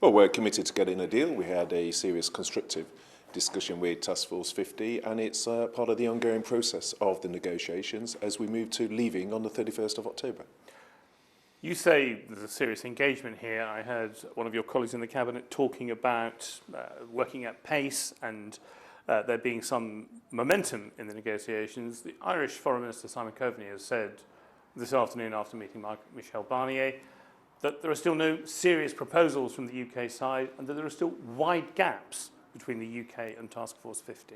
Well, we're committed to getting a deal. We had a serious constructive discussion with Task Force 50, and it's part of the ongoing process of the negotiations as we move to leaving on the 31st of October. You say there's a serious engagement here. I heard one of your colleagues in the Cabinet talking about working at pace and there being some momentum in the negotiations. The Irish Foreign Minister Simon Coveney has said this afternoon after meeting Michel Barnier that there are still no serious proposals from the UK side and that there are still wide gaps between the UK and Task Force 50.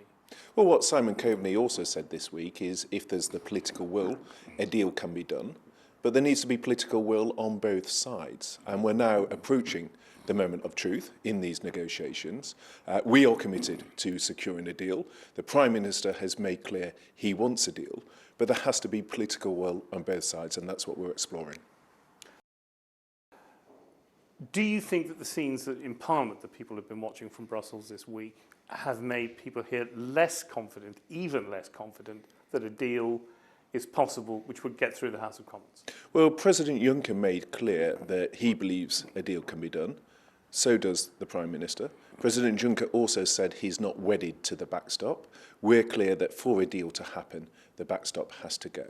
Well, what Simon Coveney also said this week is if there's the political will, a deal can be done. But there needs to be political will on both sides. And we're now approaching the moment of truth in these negotiations. We are committed to securing a deal. The Prime Minister has made clear he wants a deal, but there has to be political will on both sides, and that's what we're exploring. Do you think that the scenes that in Parliament that people have been watching from Brussels this week have made people here less confident, even less confident, that a deal is possible which would get through the House of Commons? Well, President Juncker made clear that he believes a deal can be done. So does the Prime Minister. President Juncker also said he's not wedded to the backstop. We're clear that for a deal to happen, the backstop has to go.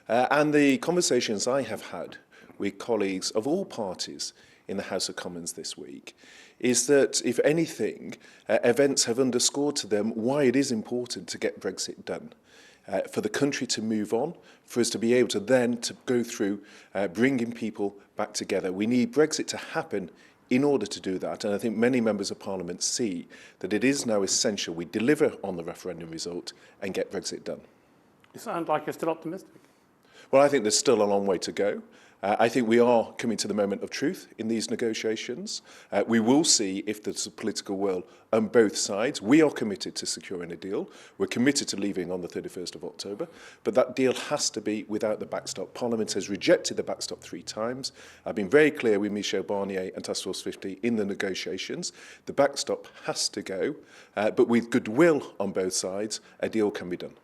And the conversations I have had with colleagues of all parties in the House of Commons this week is that, if anything, events have underscored to them why it is important to get Brexit done. For the country to move on, for us to be able to then to go through bringing people back together. We need Brexit to happen in order to do that, and I think many members of Parliament see that it is now essential we deliver on the referendum result and get Brexit done. You sound like you're still optimistic. Well, I think there's still a long way to go. I think we are coming to the moment of truth in these negotiations. We will see if there's a political will on both sides. We are committed to securing a deal. We're committed to leaving on the 31st of October, but that deal has to be without the backstop. Parliament has rejected the backstop 3 times. I've been very clear with Michel Barnier and Task Force 50 in the negotiations. The backstop has to go, but with goodwill on both sides, a deal can be done.